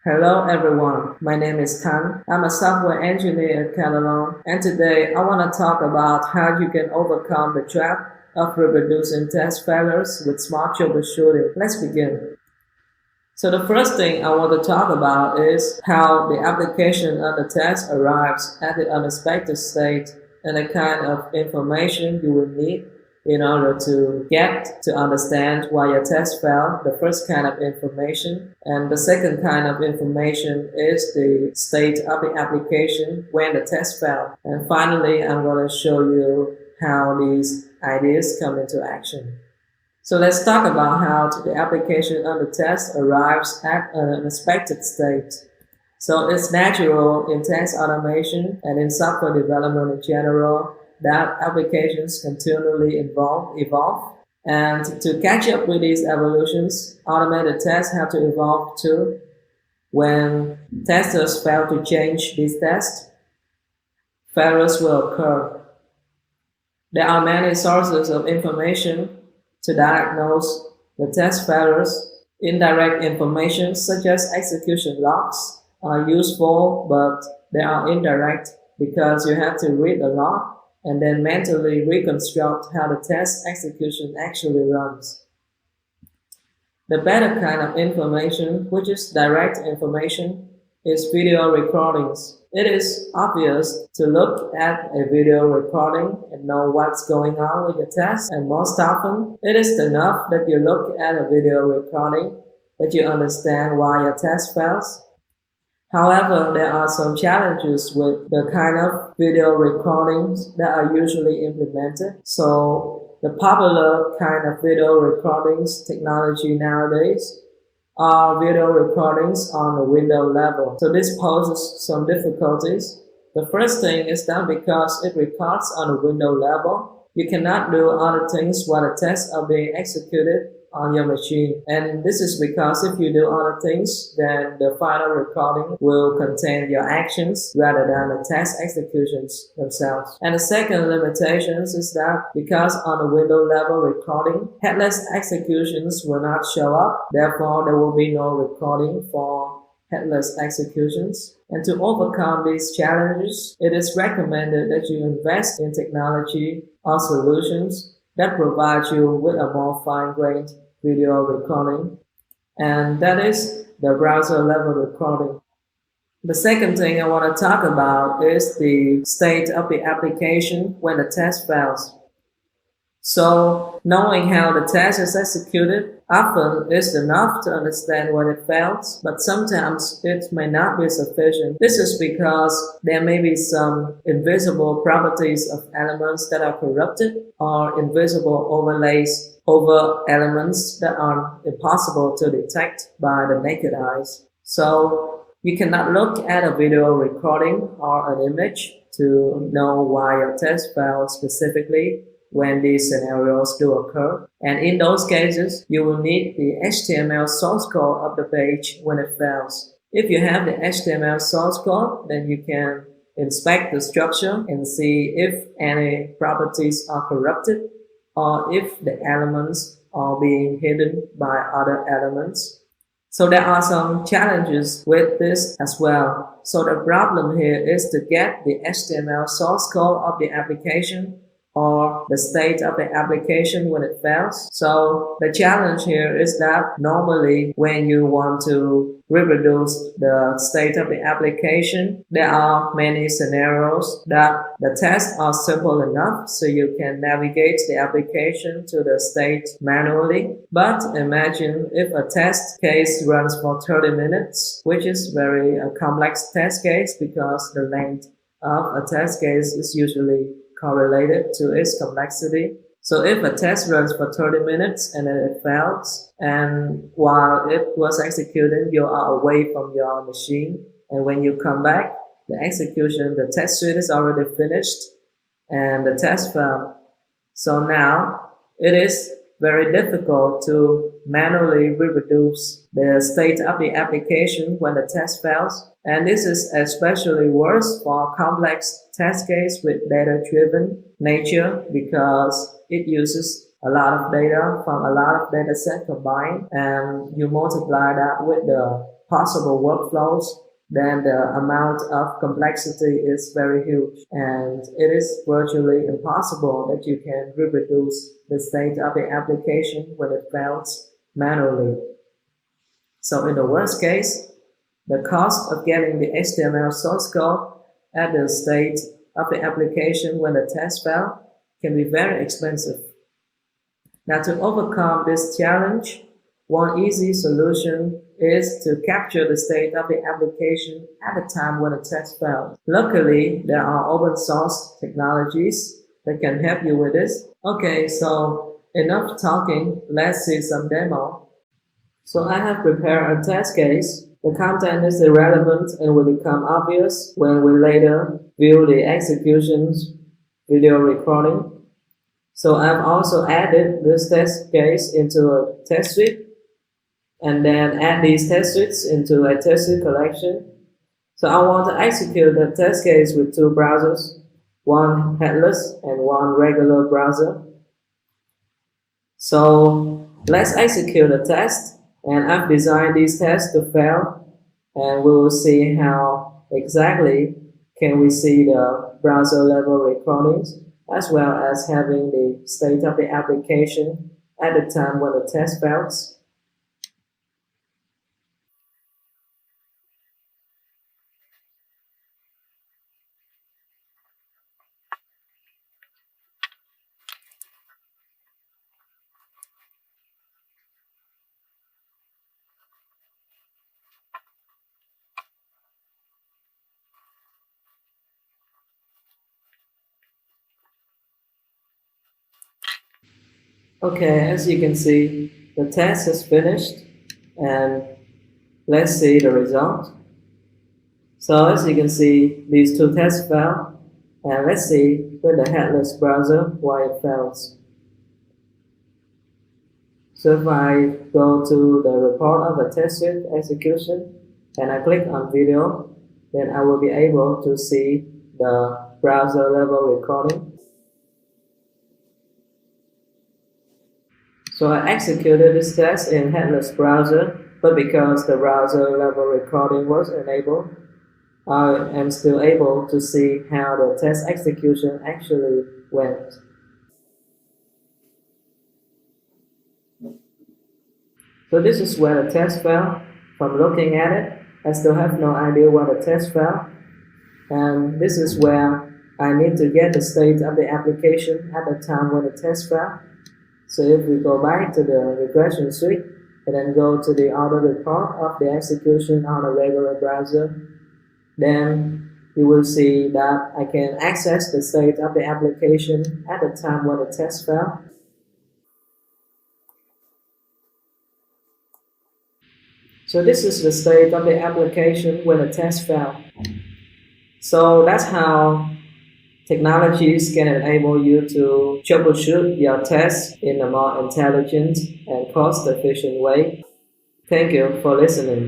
Hello everyone, my name is Thanh. I'm a software engineer at Katalon, and today I want to talk about how you can overcome the trap of reproducing test failures with smart troubleshooting. Let's begin. So the first thing I want to talk about is how the application of the test arrives at the unexpected state and the kind of information you will need in order to get to understand why your test failed. The first kind of information, and the second kind of information is the state of the application when the test failed. And finally, I'm going to show you how these ideas come into action. So let's talk about how the application of the test arrives at an unexpected state. So it's natural in test automation and in software development in general that applications continually evolve. And to catch up with these evolutions, automated tests have to evolve too. When testers fail to change these tests, failures will occur. There are many sources of information to diagnose the test failures. Indirect information such as execution logs are useful, but they are indirect because you have to read the log and then mentally reconstruct how the test execution actually runs. The better kind of information, which is direct information, is video recordings. It is obvious to look at a video recording and know what's going on with the test, and most often it is enough that you look at a video recording that you understand why your test fails. However, there are some challenges with the kind of video recordings that are usually implemented. So the popular kind of video recordings technology nowadays are video recordings on the window level. So this poses some difficulties. The first thing is that because it records on the window level, you cannot do other things while the tests are being executed on your machine. And this is because if you do other things, then the final recording will contain your actions rather than the test executions themselves. And the second limitation is that because on the window level recording, headless executions will not show up. Therefore, there will be no recording for headless executions. And to overcome these challenges, it is recommended that you invest in technology or solutions that provide you with a more fine-grained video recording, and that is the browser level recording. The second thing I want to talk about is the state of the application when the test fails. So knowing how the test is executed often is enough to understand when it fails, but sometimes it may not be sufficient. This is because there may be some invisible properties of elements that are corrupted or invisible overlays over elements that are impossible to detect by the naked eyes. So you cannot look at a video recording or an image to know why your test failed specifically when these scenarios do occur. And in those cases, you will need the HTML source code of the page when it fails. If you have the HTML source code, then you can inspect the structure and see if any properties are corrupted or if the elements are being hidden by other elements. So there are some challenges with this as well. So the problem here is to get the HTML source code of the application or the state of the application when it fails. So the challenge here is that normally when you want to reproduce the state of the application, there are many scenarios that the tests are simple enough so you can navigate the application to the state manually. But imagine if a test case runs for 30 minutes, which is very complex test case because the length of a test case is usually correlated to its complexity. So if a test runs for 30 minutes and then it fails, and while it was executing, you are away from your machine, and when you come back, the execution, the test suite is already finished, and the test failed. So now it is very difficult to manually reproduce the state of the application when the test fails. And this is especially worse for complex test case with data-driven nature because it uses a lot of data from a lot of data set combined, and you multiply that with the possible workflows, then the amount of complexity is very huge, and it is virtually impossible that you can reproduce the state of the application when it fails manually. So in the worst case, the cost of getting the HTML source code at the state of the application when the test fails can be very expensive. Now, to overcome this challenge, one easy solution is to capture the state of the application at the time when the test fails. Luckily, there are open source technologies that can help you with this. Okay, so enough talking, let's see some demo. So I have prepared a test case. The content is irrelevant and will become obvious when we later view the execution's video recording. So I've also added this test case into a test suite and then add these test suites into a test suite collection. So I want to execute the test case with two browsers, one headless and one regular browser. So let's execute the test, and I've designed these tests to fail, and we will see how exactly can we see the browser level recordings as well as having the state of the application at the time when the test fails. Okay, as you can see, the test is finished, and let's see the result. So as you can see, these two tests fail, and let's see with the headless browser why it fails. So if I go to the report of the test suite execution and I click on video, then I will be able to see the browser level recording. So I executed this test in headless browser, but because the browser level recording was enabled, I am still able to see how the test execution actually went. So this is where the test fell. From looking at it, I still have no idea where the test fell. And this is where I need to get the state of the application at the time when the test fell. So if we go back to the regression suite and then go to the auto report of the execution on a regular browser, then you will see that I can access the state of the application at the time when the test fell. So this is the state of the application when the test fell. So that's how technologies can enable you to troubleshoot your tests in a more intelligent and cost-efficient way. Thank you for listening.